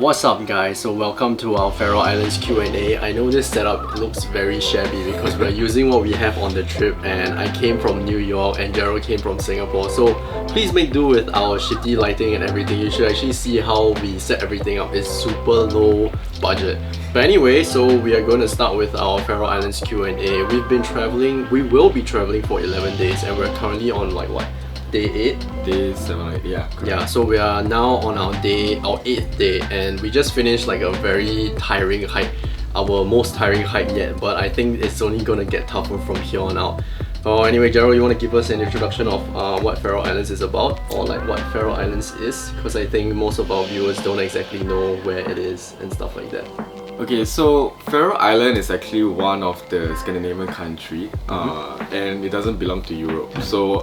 What's up guys, so welcome to our Faroe Islands Q&A. I know this setup looks very shabby because we're using what we have on the trip, and I came from New York and Jeryl came from Singapore, so please make do with our shitty lighting and everything. You should actually see how we set everything up. It's super low budget. But anyway, so we are going to start with our Faroe Islands Q&A. We will be traveling for 11 days and we're currently on like what? Day 8? Day 7, 8, yeah. Correct. Yeah, so we are now on our 8th day, and we just finished like a very tiring hike, our most tiring hike yet, but I think it's only gonna get tougher from here on out. Anyway, Jeryl, you want to give us an introduction of what Faroe Islands is about, or like what Faroe Islands is? Because I think most of our viewers don't exactly know where it is and stuff like that. Okay, so Faroe Island is actually one of the Scandinavian country, and it doesn't belong to Europe. So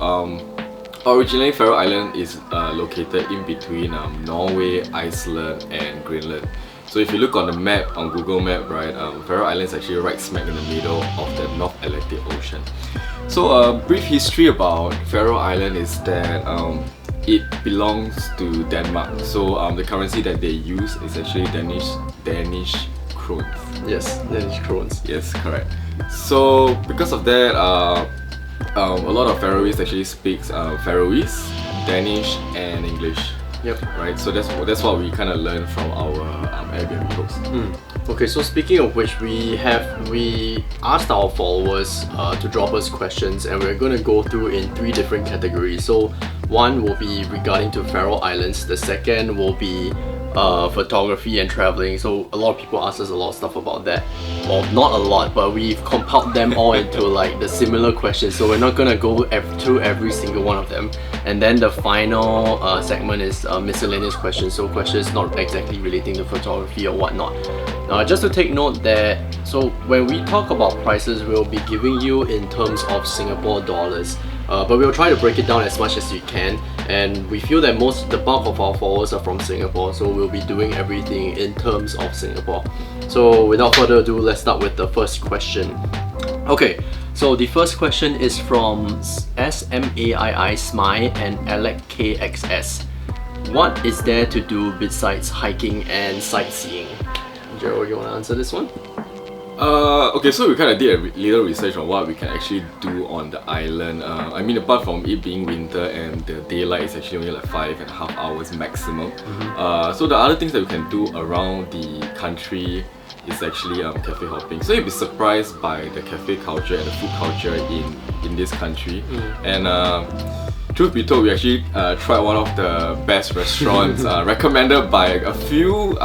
originally, Faroe Island is located in between Norway, Iceland and Greenland. So if you look on the map, on Google Map, right, Faroe Island is actually right smack in the middle of the North Atlantic Ocean. So a brief history about Faroe Island is that it belongs to Denmark. So the currency that they use is actually Danish krones. Yes, Danish krones. Yes, correct. So because of that, a lot of Faroese actually speaks Faroese, Danish and English. Yep. Right, so that's what we kind of learned from our Airbnb host. Okay, so speaking of which, we asked our followers to drop us questions, and we're going to go through in 3 different categories. So one will be regarding to Faroe Islands, the second will be photography and traveling. So a lot of people ask us a lot of stuff about that. Well, not a lot, but we've compiled them all into like the similar questions, so we're not gonna go through every single one of them. And then the final segment is miscellaneous questions, so questions not exactly relating to photography or whatnot. Just to take note that, so when we talk about prices, we'll be giving you in terms of Singapore dollars. But we'll try to break it down as much as we can, and we feel that the bulk of our followers are from Singapore, so we'll be doing everything in terms of Singapore. So without further ado, let's start with the first question. Okay, so the first question is from SMAII Smai and Alec KXS. What is there to do besides hiking and sightseeing? Jeryl, you want to answer this one? Okay, so we kind of did a little research on what we can actually do on the island. I mean, apart from it being winter and the daylight is actually only like 5.5 hours maximum. So the other things that we can do around the country is actually cafe hopping. So you'll be surprised by the cafe culture and the food culture in this country. And truth be told, we actually tried one of the best restaurants recommended by a few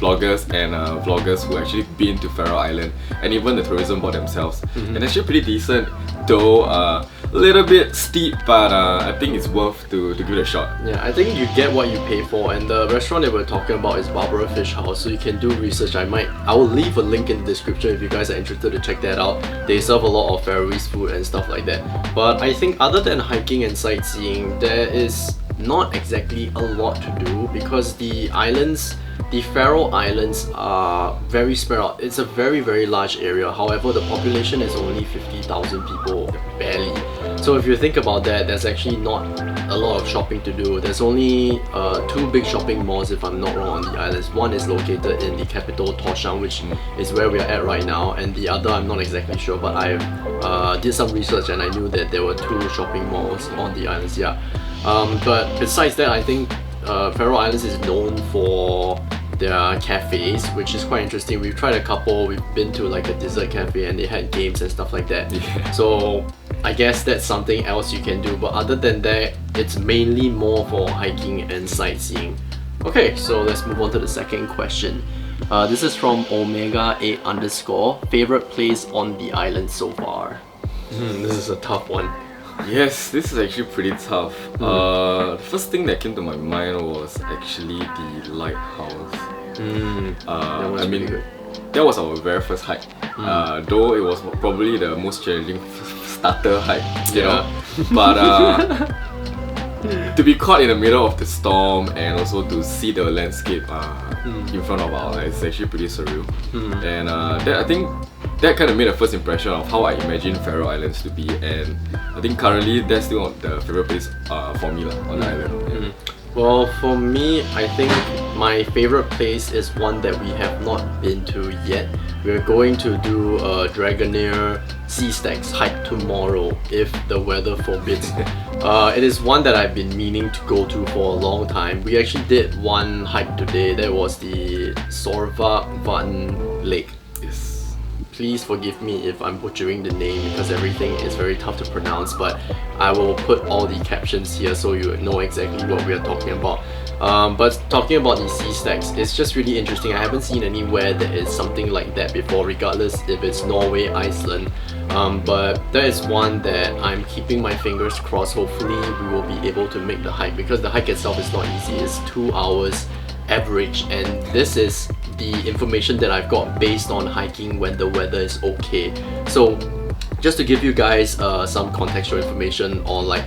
bloggers and vloggers who actually been to Faroe Island, and even the tourism board themselves. And actually pretty decent, though a little bit steep, but I think it's worth to give it a shot. Yeah, I think you get what you pay for, and the restaurant that we're talking about is Barbara Fish House, so you can do research. I will leave a link in the description if you guys are interested to check that out. They serve a lot of Faroese food and stuff like that. But I think other than hiking and sightseeing, there is not exactly a lot to do, because the Faroe Islands are very spread out. It's a very, very large area. However, the population is only 50,000 people, barely. So if you think about that, there's actually not a lot of shopping to do. There's only 2 big shopping malls, if I'm not wrong, on the islands. One is located in the capital, Tórshavn, which is where we are at right now, and the other I'm not exactly sure, but I did some research and I knew that there were 2 shopping malls on the islands, yeah. But besides that, I think Faroe Islands is known for their cafes, which is quite interesting. We've tried a couple. We've been to like a dessert cafe and they had games and stuff like that. Yeah. So I guess that's something else you can do, but other than that, it's mainly more for hiking and sightseeing. Okay, so let's move on to the second question. This is from Omega8_. Favorite place on the island so far? This is a tough one. Yes, this is actually pretty tough. The first thing that came to my mind was actually the lighthouse. I mean, good. That was our very first hike. Though it was probably the most challenging starter hike, you know. But to be caught in the middle of the storm and also to see the landscape in front of our eyes is actually pretty surreal. And I think that kind of made a first impression of how I imagine Faroe Islands to be, and I think currently that's still the favorite place for me on the island. Well, for me, I think my favorite place is one that we have not been to yet. We're going to do a Dragonair Sea Stacks hike tomorrow if the weather forbids. It is one that I've been meaning to go to for a long time. We actually did one hike today. That was the Sorvavatn Lake. Yes. Please forgive me if I'm butchering the name because everything is very tough to pronounce, but I will put all the captions here so you know exactly what we are talking about. But talking about these sea stacks, it's just really interesting. I haven't seen anywhere that is something like that before, regardless if it's Norway, Iceland. But that is one that I'm keeping my fingers crossed. Hopefully we will be able to make the hike, because the hike itself is not easy. It's 2 hours average, and this is the information that I've got based on hiking when the weather is okay. So just to give you guys some contextual information on like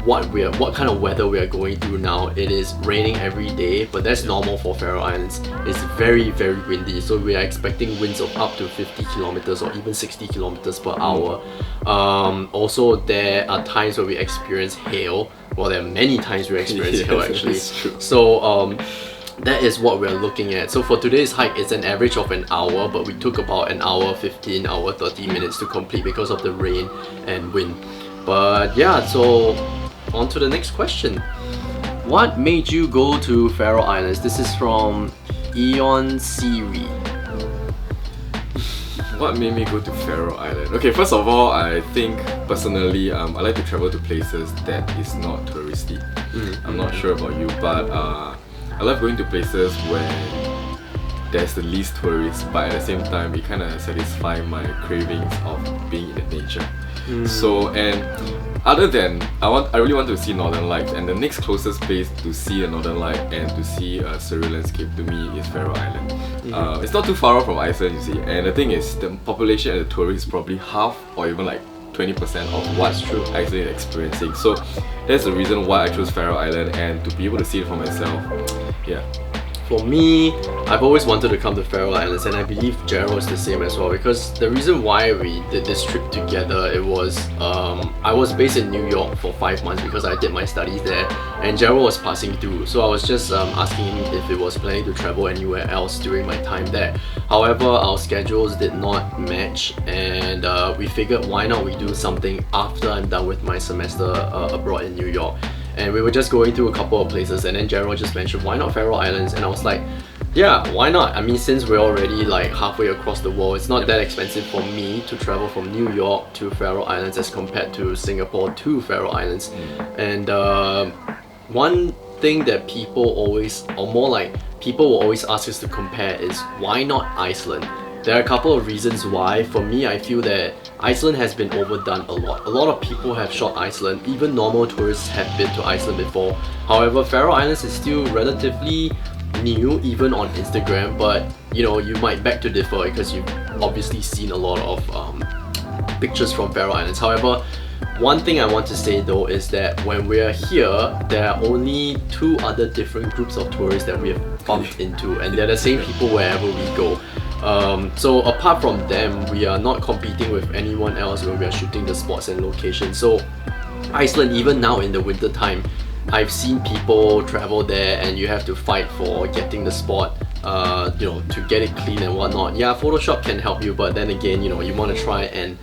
what kind of weather we are going through now. It is raining every day, but that's normal for Faroe Islands. It's very windy, so we are expecting winds of up to 50 kilometers or even 60 kilometers per hour. Also, there are times where we experience hail. Well, there are many times we experience hail actually. So that is what we're looking at. So for today's hike, it's an average of an hour, but we took about an hour 15, hour 30 minutes to complete because of the rain and wind. But yeah, so on to the next question. What made you go to Faroe Islands? This is from Eon Siri. What made me go to Faroe Island? Okay, first of all, I think personally, I like to travel to places that is not touristy. I'm not sure about you, but I love going to places where there's the least tourists, but at the same time, it kind of satisfies my cravings of being in the nature. So, and other than I really want to see Northern Lights, and the next closest place to see a Northern Light and to see a surreal landscape to me is Faroe Island. It's not too far off from Iceland, you see, and the thing is, the population and the tourists is probably half or even like 20% of what Iceland is experiencing. So that's the reason why I chose Faroe Island, and to be able to see it for myself. Yeah. For me, I've always wanted to come to Faroe Islands, and I believe Jeryl is the same as well, because the reason why we did this trip together, it was I was based in New York for 5 months because I did my studies there, and Jeryl was passing through, so I was just asking him if he was planning to travel anywhere else during my time there. However, our schedules did not match, and we figured why not we do something after I'm done with my semester abroad in New York. And we were just going through a couple of places, and then Jeryl just mentioned, why not Faroe Islands? And I was like, yeah, why not? I mean, since we're already like halfway across the world, it's not that expensive for me to travel from New York to Faroe Islands as compared to Singapore to Faroe Islands. And one thing that people always, or more like people will always ask us to compare is, why not Iceland? There are a couple of reasons why. For me, I feel that Iceland has been overdone a lot. A lot of people have shot Iceland. Even normal tourists have been to Iceland before. However, Faroe Islands is still relatively new, even on Instagram. But you know, you might beg to differ because you've obviously seen a lot of pictures from Faroe Islands. However, one thing I want to say though is that when we are here, there are only 2 other different groups of tourists that we have bumped into, and they're the same people wherever we go. So apart from them, we are not competing with anyone else when we are shooting the spots and locations. So Iceland, even now in the winter time, I've seen people travel there and you have to fight for getting the spot, you know, to get it clean and whatnot. Yeah, Photoshop can help you, but then again, you know, you want to try, and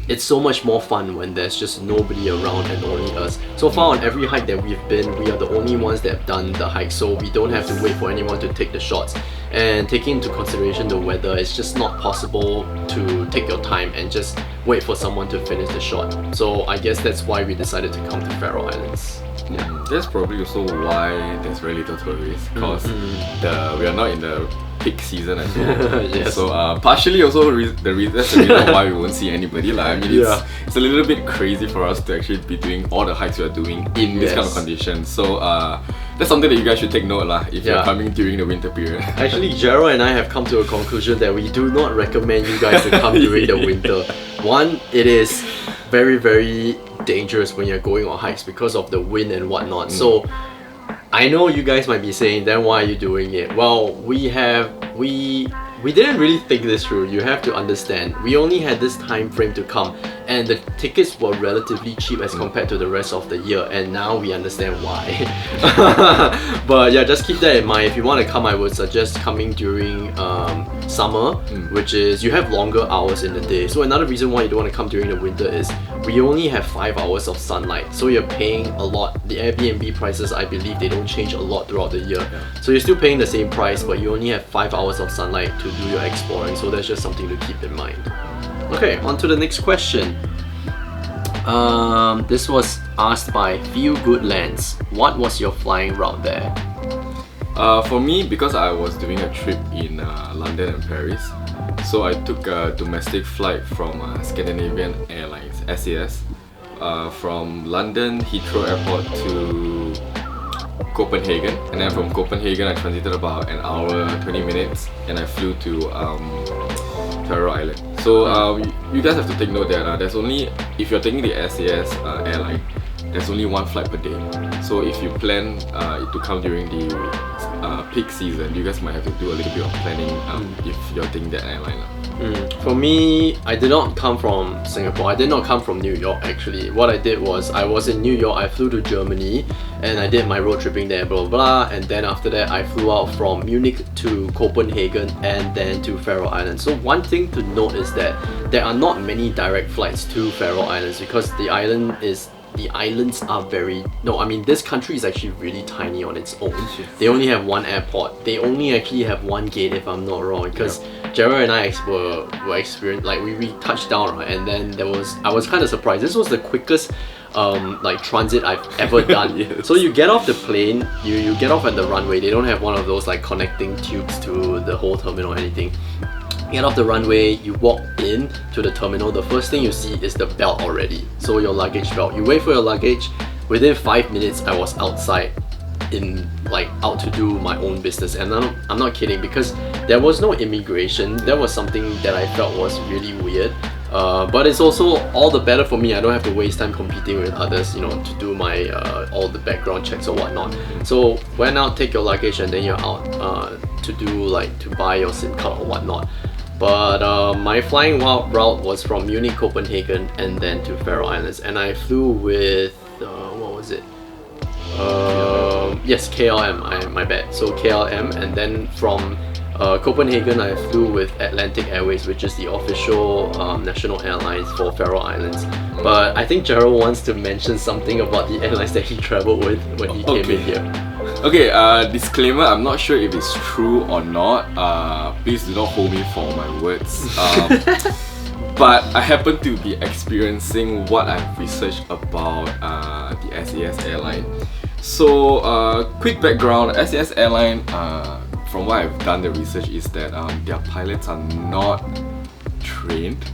it's so much more fun when there's just nobody around and only us. So far on every hike that we've been, we are the only ones that have done the hike, so we don't have to wait for anyone to take the shots. And taking into consideration the weather, it's just not possible to take your time and just wait for someone to finish the shot. So I guess that's why we decided to come to Faroe Islands. Yeah, that's probably also why there's very little tourists, because we are not in the peak season as well. Yes. So partially also that's the reason why we won't see anybody. Like, I mean, it's a little bit crazy for us to actually be doing all the hikes we are doing in this kind of condition. So that's something that you guys should take note if you're coming during the winter period. Actually, Jeryl and I have come to a conclusion that we do not recommend you guys to come during the winter. One, it is very dangerous when you're going on hikes because of the wind and whatnot. So I know you guys might be saying, then why are you doing it? Well, we didn't really think this through. You have to understand, we only had this time frame to come, and the tickets were relatively cheap as compared to the rest of the year, and now we understand why. But yeah, just keep that in mind. If you want to come, I would suggest coming during summer, which is you have longer hours in the day. So another reason why you don't want to come during the winter is we only have 5 hours of sunlight, so you're paying a lot. The Airbnb prices, I believe, they don't change a lot throughout the year, so you're still paying the same price, but you only have 5 hours of sunlight to do your exploring, so that's just something to keep in mind. Okay, on to the next question. This was asked by Feel Good Lands. What was your flying route there? For me, because I was doing a trip in London and Paris, so I took a domestic flight from Scandinavian Airlines, SAS, from London Heathrow Airport to Copenhagen, and then from Copenhagen I transited about an hour 20 minutes and I flew to Faroe Islands. So you guys have to take note that there's only, if you're taking the SAS airline, there's only one flight per day. So if you plan to come during the peak season, you guys might have to do a little bit of planning if you're taking that airline. For me, I did not come from Singapore. I did not come from New York actually. What I did was, I was in New York, I flew to Germany and I did my road tripping there, blah blah blah, and then after that I flew out from Munich to Copenhagen and then to Faroe Islands. So one thing to note is that there are not many direct flights to Faroe Islands because the islands are very... No, I mean, this country is actually really tiny on its own. They only have one airport. They only actually have one gate, if I'm not wrong, because Jeryl and I were experienced, like we touched down, right, and then I was kind of surprised. This was the quickest like transit I've ever done. Yes. So you get off the plane, you get off at the runway. They don't have one of those like connecting tubes to the whole terminal or anything. Get off the runway, you walk in to the terminal, the first thing you see is the belt already. So your luggage belt. You wait for your luggage, within 5 minutes I was outside, out to do my own business. And I'm not kidding, because there was no immigration. That was something that I felt was really weird. But it's also all the better for me. I don't have to waste time competing with others, you know, to do my all the background checks or whatnot. So when out, take your luggage and then you're out to buy your SIM card or whatnot. But my flying route was from Munich, Copenhagen, and then to Faroe Islands, and I flew with what was it? Yes, KLM. My bad. So KLM, and then from Copenhagen, I flew with Atlantic Airways, which is the official national airlines for Faroe Islands. But I think Jeryl wants to mention something about the airlines that he traveled with when he came in here. Okay, disclaimer, I'm not sure if it's true or not. Please do not hold me for my words. But I happen to be experiencing what I've researched about the SAS airline. So, quick background, SAS airline, from what I've done the research, is that their pilots are not trained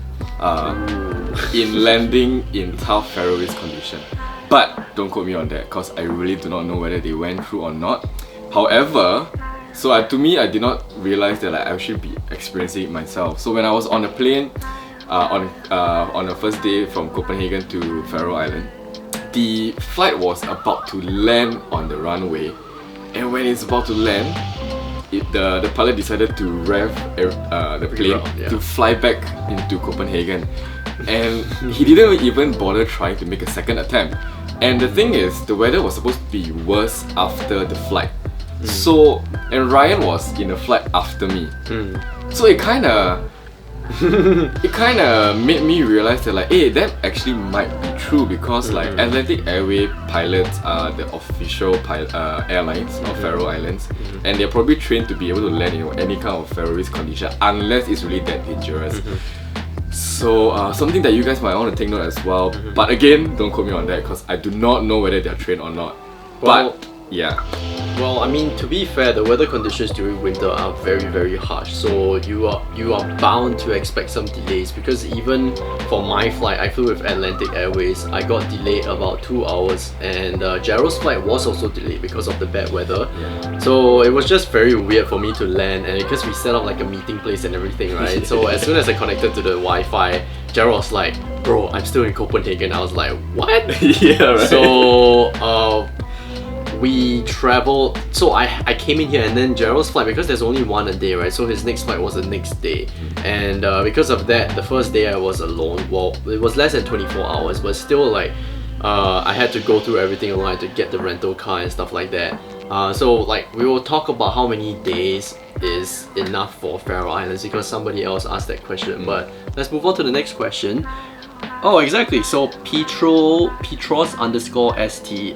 in landing in tough Faroese condition. But don't quote me on that, because I really do not know whether they went through or not. However, to me, I did not realize that I should be experiencing it myself. So when I was on a plane on the first day from Copenhagen to Faroe Island, the flight was about to land on the runway, and when it's about to land, the pilot decided to rev the plane to fly back into Copenhagen, and he didn't even bother trying to make a second attempt. And the thing is, the weather was supposed to be worse after the flight. So, and Ryan was in the flight after me. So it kind of made me realize that like, hey, that actually might be true, because like Atlantic Airway pilots are the official airlines of Faroe Islands, and they're probably trained to be able to land in any kind of Faroese condition unless it's really that dangerous. So something that you guys might want to take note as well. But again, don't quote me on that, because I do not know whether they're trained or not. But yeah. Well, I mean, to be fair, the weather conditions during winter are very, very harsh. So you are bound to expect some delays, because even for my flight, I flew with Atlantic Airways. I got delayed about 2 hours, and Jeryl's flight was also delayed because of the bad weather. So it was just very weird for me to land, and because we set up like a meeting place and everything, right? So as soon as I connected to the Wi-Fi, Jeryl was like, "Bro, I'm still in Copenhagen." I was like, "What?" Yeah, right. So we traveled. So I came in here, and then Jeryl's flight, because there's only one a day, right? So his next flight was the next day, and because of that, the first day I was alone. Well, it was less than 24 hours, but still like I had to go through everything alone. I had to get the rental car and stuff like that. So like we will talk about how many days is enough for Faroe Islands, because somebody else asked that question. But let's move on to the next question. Oh, exactly. So Petros_ST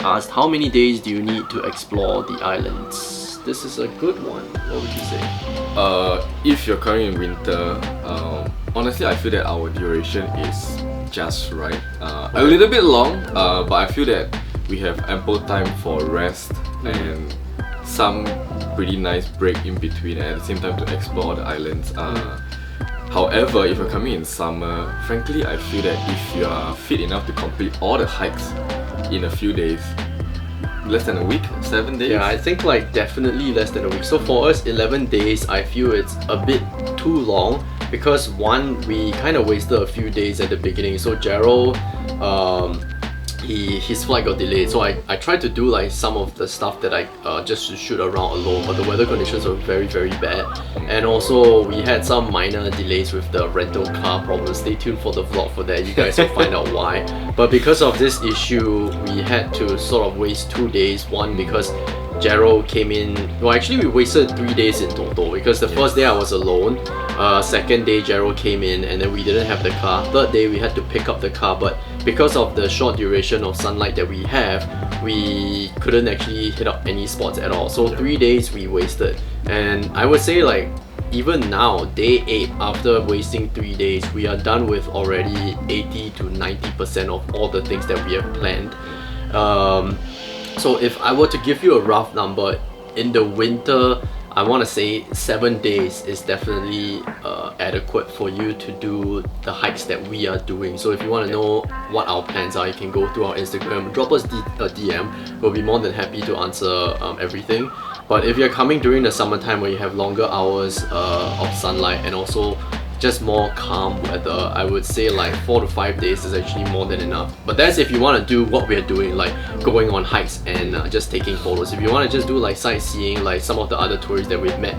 asked, how many days do you need to explore the islands? This is a good one. What would you say? If you're coming in winter, honestly, I feel that our duration is just right. A little bit long, but I feel that we have ample time for rest and some pretty nice break in between, and at the same time to explore the islands. However, if you're coming in summer, frankly, I feel that if you are fit enough to complete all the hikes in a few days, less than a week, 7 days? Yeah, I think like definitely less than a week. So for us, 11 days, I feel it's a bit too long, because one, we kind of wasted a few days at the beginning. So Jeryl, his flight got delayed, so I tried to do like some of the stuff that I just to shoot around alone, but the weather conditions were very bad, and also we had some minor delays with the rental car problem. Stay tuned for the vlog for that, you guys will find out why. But because of this issue, we had to sort of waste 2 days. One, because Jeryl came in, well actually we wasted 3 days in total, because the first day I was alone, second day Jeryl came in, and then we didn't have the car. Third day we had to pick up the car, but because of the short duration of sunlight that we have, we couldn't actually hit up any spots at all. So 3 days we wasted, and I would say like even now, day 8, after wasting 3 days, we are done with already 80 to 90% of all the things that we have planned. So if I were to give you a rough number, in the winter, I want to say 7 days is definitely adequate for you to do the hikes that we are doing. So if you want to know what our plans are, you can go to our Instagram, drop us a DM. We'll be more than happy to answer everything. But if you're coming during the summertime where you have longer hours of sunlight and also just more calm weather, I would say like 4 to 5 days is actually more than enough. But that's if you want to do what we're doing, like going on hikes and just taking photos. If you want to just do like sightseeing, like some of the other tourists that we've met,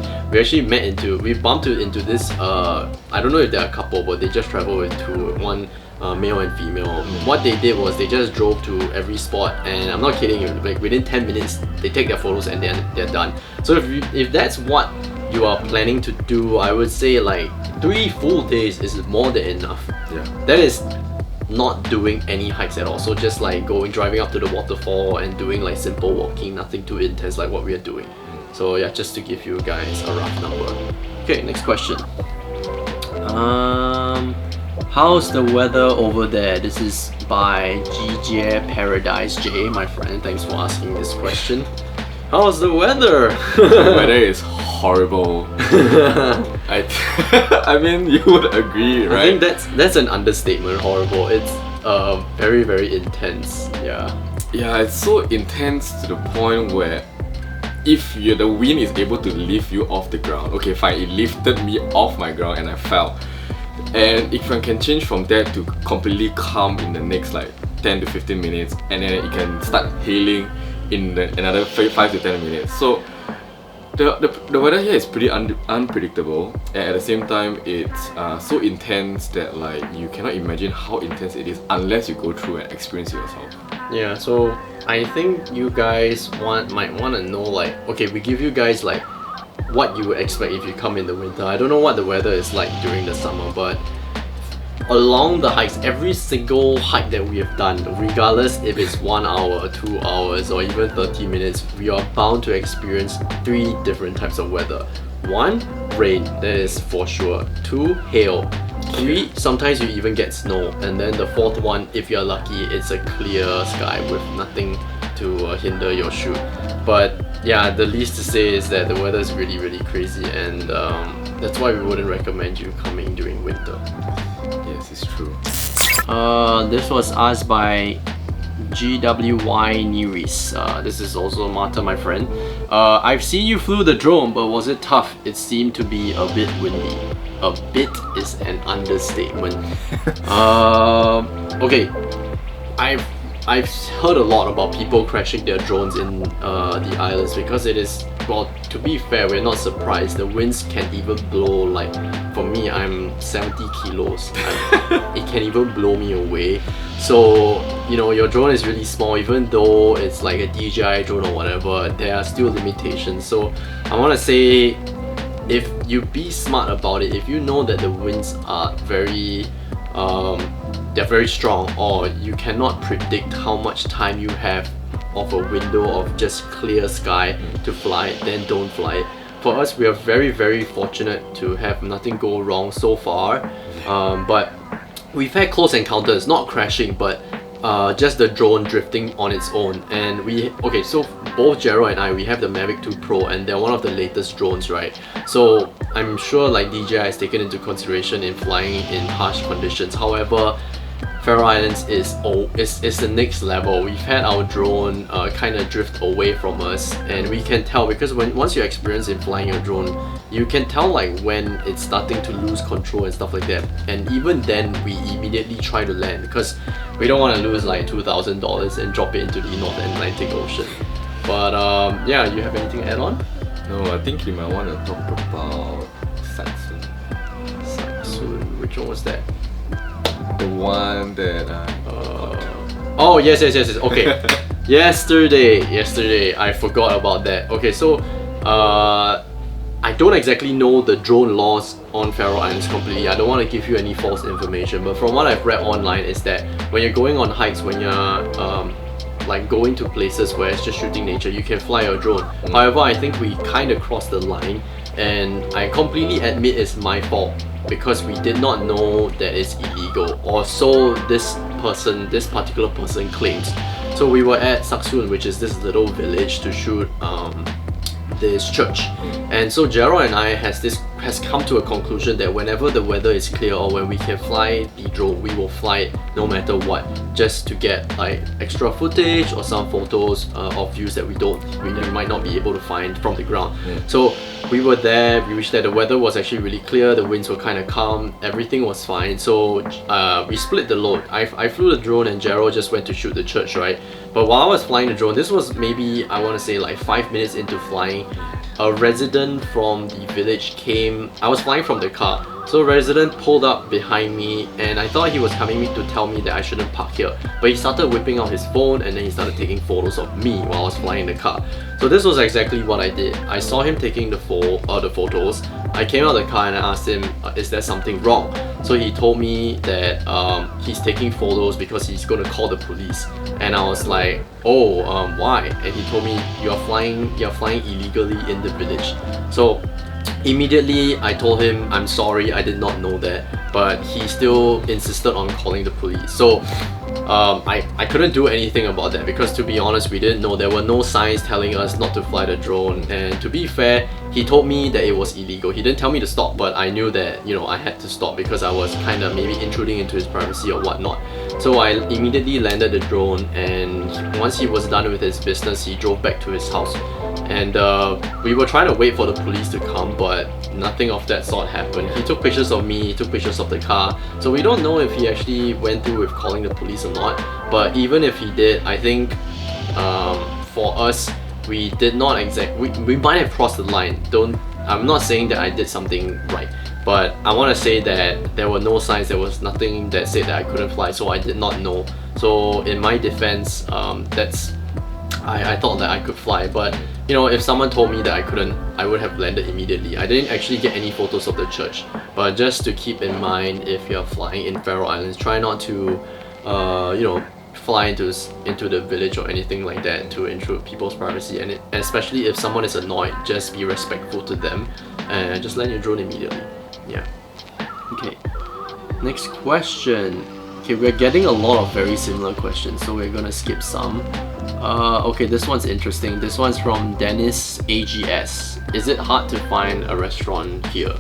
we bumped into this, I don't know if they're a couple, but they just traveled with two, one male and female. What they did was they just drove to every spot, and I'm not kidding you, like within 10 minutes they take their photos and then they're done. So if that's what you are planning to do, I would say like 3 full days is more than enough. Yeah. That is not doing any hikes at all. So just like driving up to the waterfall and doing like simple walking, nothing too intense like what we are doing. So yeah, just to give you guys a rough number. Okay, next question. How's the weather over there? This is by GJ Paradise J, my friend. Thanks for asking this question. How's the weather? The weather is horrible. I mean, you would agree, right? I think that's an understatement. Horrible. It's very intense. Yeah. Yeah, it's so intense to the point where if the wind is able to lift you off the ground, okay fine, it lifted me off my ground and I fell. And if I can change from that to completely calm in the next like 10 to 15 minutes, and then it can start hailing in another 5 to 10 minutes. So the weather here is pretty unpredictable, and at the same time it's so intense that like you cannot imagine how intense it is unless you go through and experience it yourself. Yeah, so I think you guys might want to know, like, okay, we give you guys like what you would expect if you come in the winter. I don't know what the weather is like during the summer, but along the hikes, every single hike that we have done, regardless if it's 1 hour, 2 hours, or even 30 minutes, we are bound to experience 3 different types of weather. 1, rain, that is for sure. 2, hail. 3, sometimes you even get snow. And then the 4th one, if you're lucky, it's a clear sky with nothing to hinder your shoot. But yeah, the least to say is that the weather is really crazy, and that's why we wouldn't recommend you coming during winter. Yes, it's true. This was asked by GWY Neris. This is also Marta, my friend. I've seen you flew the drone, but was it tough? It seemed to be a bit windy. A bit is an understatement. Okay, I've heard a lot about people crashing their drones in the islands because it is, well, to be fair, we're not surprised. The winds can even blow, like, for me, I'm 70 kilos. It can even blow me away. So, you know, your drone is really small, even though it's like a DJI drone or whatever, there are still limitations. So I want to say, if you be smart about it, if you know that the winds are they're very strong, or you cannot predict how much time you have of a window of just clear sky to fly, then don't fly it. For us, we are very fortunate to have nothing go wrong so far, but we've had close encounters, not crashing, but just the drone drifting on its own. And so both Jeryl and I, we have the Mavic 2 Pro, and they're one of the latest drones, right? So I'm sure like DJI is taken into consideration in flying in harsh conditions. However, Faroe Islands is the next level. We've had our drone kind of drift away from us, and we can tell because once you're experienced in flying your drone, you can tell like when it's starting to lose control and stuff like that. And even then, we immediately try to land because we don't want to lose like $2,000 and drop it into the North Atlantic Ocean. But yeah, you have anything to add on? No, I think you might want to talk about Saxon. Saxon, which one was that? The one that oh yes. Okay. yesterday I forgot about that. Okay, so I don't exactly know the drone laws on Faroe Islands completely. I don't want to give you any false information, but from what I've read online is that when you're going on hikes, when you're like going to places where it's just shooting nature, you can fly your drone. However, I think we kind of crossed the line, and I completely admit it's my fault because we did not know that it's illegal, or so this particular person claims. So we were at Saksun, which is this little village, to shoot this church. And so Jeryl and I has come to a conclusion that whenever the weather is clear or when we can fly the drone, we will fly it no matter what, just to get like extra footage or some photos of views that we might not be able to find from the ground. So we were there, we reached there, the weather was actually really clear, the winds were kind of calm, everything was fine. So we split the load. I flew the drone and Jeryl just went to shoot the church, right? But while I was flying the drone, this was maybe, I want to say like 5 minutes into flying, a resident from the village came. I was flying from the car, so a resident pulled up behind me, and I thought he was coming to tell me that I shouldn't park here, but he started whipping out his phone and then he started taking photos of me while I was flying the car. So this was exactly what I did. I saw him taking the photos. I came out of the car and I asked him, is there something wrong? So he told me that he's taking photos because he's going to call the police. And I was like, oh, why? And he told me, you're flying illegally in the village. So immediately I told him, I'm sorry, I did not know that, but he still insisted on calling the police. So I couldn't do anything about that because, to be honest, we didn't know. There were no signs telling us not to fly the drone, and to be fair, he told me that it was illegal. He didn't tell me to stop, but I knew that, you know, I had to stop because I was kind of maybe intruding into his privacy or whatnot. So I immediately landed the drone, and once he was done with his business, he drove back to his house. And we were trying to wait for the police to come, but nothing of that sort happened. He took pictures of me, he took pictures of the car, so we don't know if he actually went through with calling the police or not. But even if he did, I think for us, we did not we might have crossed the line. I'm not saying that I did something right, but I want to say that there were no signs, there was nothing that said that I couldn't fly, so I did not know. So in my defense, I thought that I could fly, but you know, if someone told me that I couldn't, I would have landed immediately. I didn't actually get any photos of the church, but just to keep in mind, if you're flying in Faroe Islands, try not to, you know, fly into the village or anything like that to intrude people's privacy. And especially if someone is annoyed, just be respectful to them and just land your drone immediately. Yeah. Okay. Next question. Okay, we're getting a lot of very similar questions, so we're gonna skip some. Okay, this one's interesting. This one's from Dennis AGS. Is it hard to find a restaurant here?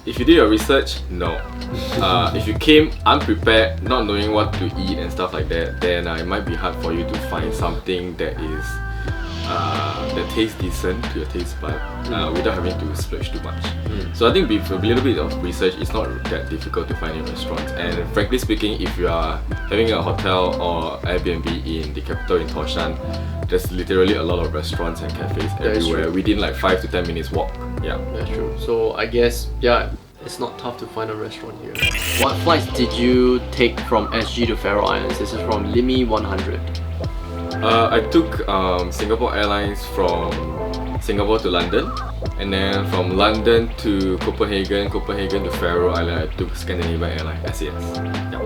If you did your research, no. If you came unprepared, not knowing what to eat and stuff like that, then it might be hard for you to find something that is that taste decent to your taste bud without having to splurge too much. So I think with a little bit of research, it's not that difficult to find in restaurants. And frankly speaking, if you are having a hotel or Airbnb in the capital in Toshan, there's literally a lot of restaurants and cafes everywhere within like 5 to 10 minutes walk. Yeah, that's true. So I guess it's not tough to find a restaurant here. What flights did you take from SG to Faroe Islands? This is from Limi 100. I took Singapore Airlines from Singapore to London, and then from London to Copenhagen to Faroe Island, I took Scandinavian Airlines, SAS. Yeah.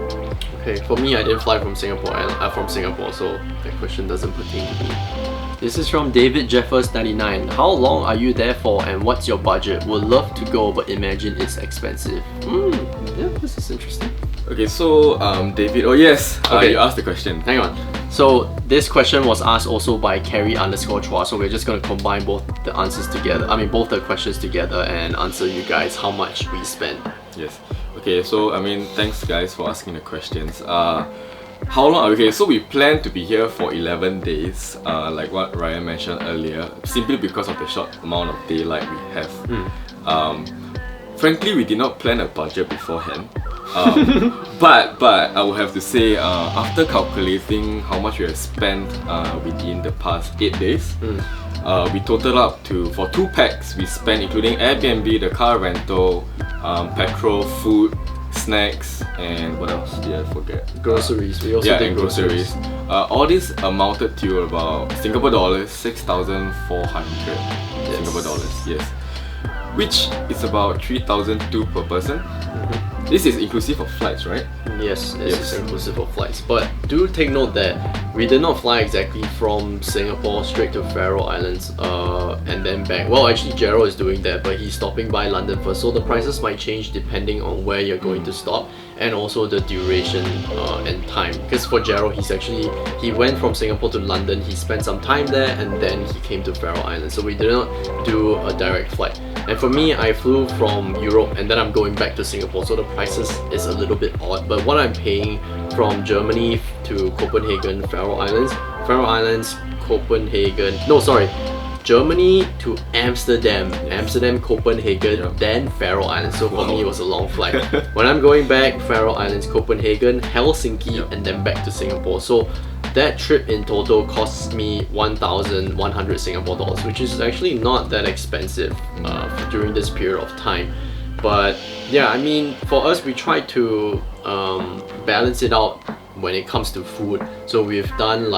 Okay, for me, I didn't fly from Singapore, so that question doesn't pertain to me. This is from David Jeffers 99. How long are you there for and what's your budget? Would love to go but imagine it's expensive. Yeah, this is interesting. Okay, so David, oh yes, okay. You asked the question. Hang on. So this question was asked also by Carrie_Chua, so we're just going to combine both the answers together, both the questions together and answer you guys how much we spent. Yes. Okay, so thanks guys for asking the questions. How long? Okay, so we plan to be here for 11 days, like what Ryan mentioned earlier, simply because of the short amount of daylight we have. Frankly, we did not plan a budget beforehand. But I would have to say, after calculating how much we have spent within the past 8 days, we totaled up to, for 2 packs, we spent including Airbnb, the car rental, petrol, food, snacks, and what else did I forget? Groceries. We also did groceries. All this amounted to about Singapore dollars 6,400 Singapore dollars. Yes, which is about 3,200 per person. This is inclusive of flights, right? Yes, this is inclusive of flights. But do take note that we did not fly exactly from Singapore straight to Faroe Islands and then back. Well, actually Jeryl is doing that, but he's stopping by London first. So the prices might change depending on where you're going to stop and also the duration and time. Because for Jeryl, he went from Singapore to London, he spent some time there and then he came to Faroe Islands. So we did not do a direct flight. And for me, I flew from Europe and then I'm going back to Singapore, so the prices is a little bit odd. But what I'm paying from Germany to Copenhagen, Germany to Amsterdam, Copenhagen, then Faroe Islands. So for me, it was a long flight. When I'm going back, Faroe Islands, Copenhagen, Helsinki, and then back to Singapore. So that trip in total costs me 1,100 Singapore dollars, which is actually not that expensive during this period of time. But yeah, for us, we try to balance it out when it comes to food. So we've done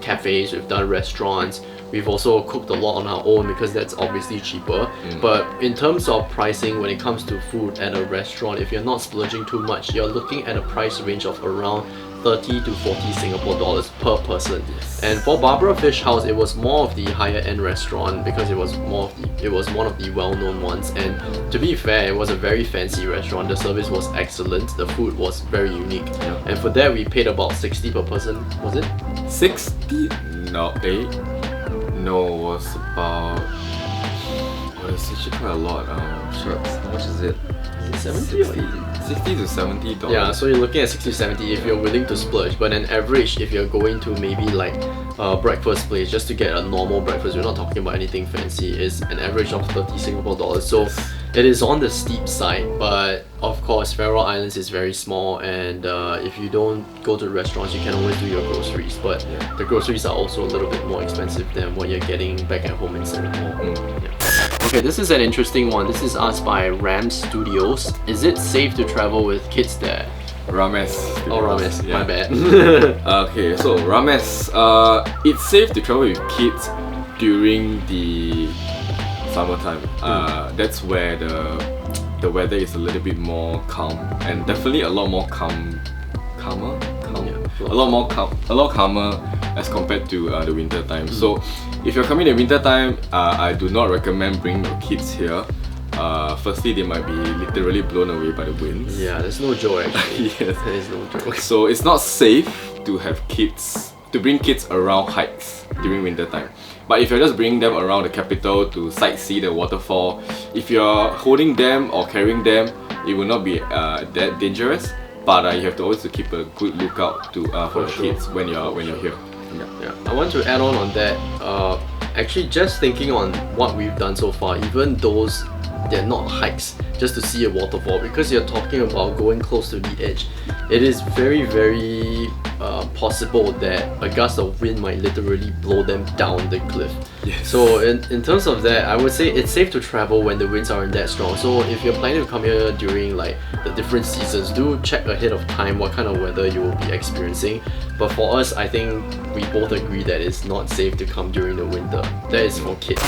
cafes, we've done restaurants, we've also cooked a lot on our own because that's obviously cheaper. But in terms of pricing, when it comes to food at a restaurant, if you're not splurging too much, you're looking at a price range of around 30 to 40 Singapore dollars per person. And for Barbara Fish House, it was more of the higher end restaurant because it was one of the well-known ones. And to be fair, it was a very fancy restaurant. The service was excellent. The food was very unique. And for that, we paid about 60 per person. Was it 60? No, 8. No, it was about. It's actually quite a lot. How much is it? Is it 70 or 80? 60 to 70 dollars. Yeah, so you're looking at 60 to 70 if you're willing to splurge. But an average, if you're going to maybe like a breakfast place just to get a normal breakfast, we're not talking about anything fancy, is an average of 30 Singapore dollars. So it is on the steep side, but of course Faroe Islands is very small, and if you don't go to restaurants, you can always do your groceries. But the groceries are also a little bit more expensive than what you're getting back at home in Singapore. Okay, this is an interesting one. This is asked by Ram Studios. Is it safe to travel with kids there? Rames. Oh, Rames, my bad. Okay, so Rames, it's safe to travel with kids during the summertime. That's where the weather is a little bit more calm and definitely a lot more calmer. A lot calmer as compared to the winter time. So if you're coming in winter time, I do not recommend bringing your kids here. Firstly, they might be literally blown away by the winds. Yeah, there's no joy actually. Yes, there is no joy. So it's not safe to bring kids around hikes during winter time. But if you're just bringing them around the capital to sightsee the waterfall, if you're holding them or carrying them, it will not be that dangerous. But you have to always keep a good lookout for the kids when you're here. Yeah, I want to add on that. Actually, just thinking on what we've done so far, even those they're not hikes, just to see a waterfall, because you're talking about going close to the edge, it is very, very possible that a gust of wind might literally blow them down the cliff. Yes. So in terms of that, I would say it's safe to travel when the winds aren't that strong. So if you're planning to come here during like the different seasons, do check ahead of time what kind of weather you will be experiencing. But for us, I think we both agree that it's not safe to come during the winter. That is for kids.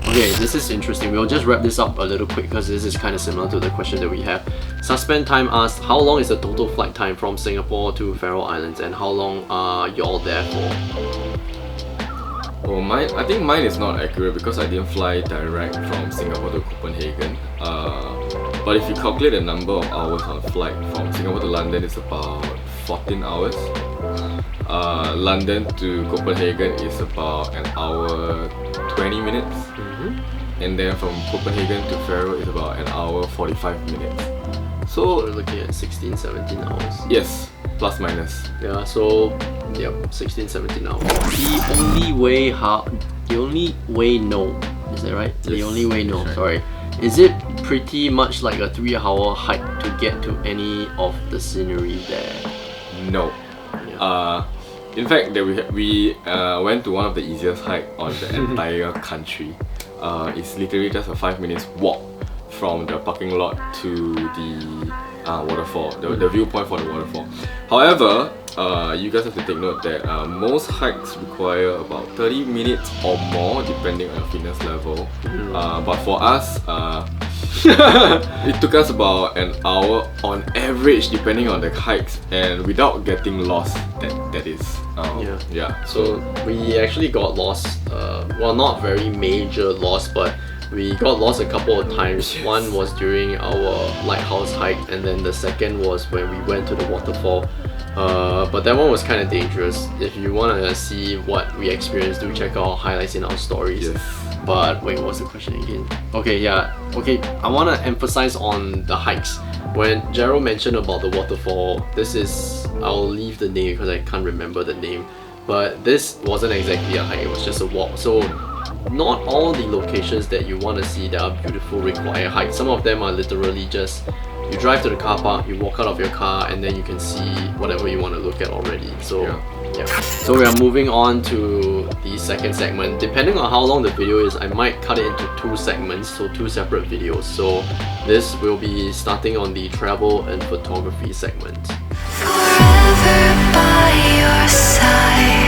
Okay, this is interesting. We'll just wrap this up a little quick because this is kind of similar to the question that we have. Suspend Time asked, how long is the total flight time from Singapore to Faroe Islands, and how long are y'all there for? Oh, I think mine is not accurate because I didn't fly direct from Singapore to Copenhagen. But if you calculate the number of hours on a flight from Singapore to London, it's about 14 hours. London to Copenhagen is about an hour 20 minutes. And then from Copenhagen to Faroe is about an hour 45 minutes. So we're looking at 16, 17 hours. Yes, plus minus. Yeah, so yep, 16, 17 hours. The only way no, is that right? The Yes, only way no, that's right. sorry. Is it pretty much like a 3-hour hike to get to any of the scenery there? No. Yeah. In fact, we went to one of the easiest hike on the entire country. It's literally just a 5 minutes walk from the parking lot to the waterfall, the viewpoint for the waterfall. However, you guys have to take note that most hikes require about 30 minutes or more depending on your fitness level. But for us, it took us about an hour on average depending on the hikes, and without getting lost. That is yeah. So we actually got lost. Well, not very major loss, but we got lost a couple of times. Yes. One was during our lighthouse hike, and then the second was when we went to the waterfall. But that one was kind of dangerous. If you want to see what we experienced, do check out highlights in our stories. Yes. But wait, what's the question again? Okay, yeah. Okay, I want to emphasize on the hikes. When Jeryl mentioned about the waterfall, I'll leave the name because I can't remember the name. But this wasn't exactly a hike, it was just a walk. So not all the locations that you want to see that are beautiful require hikes. Some of them are literally just you drive to the car park, you walk out of your car, and then you can see whatever you want to look at already. So yeah. So we are moving on to the second segment. Depending on how long the video is, I might cut it into 2 segments, so 2 separate videos. So this will be starting on the travel and photography segment. Forever by your side.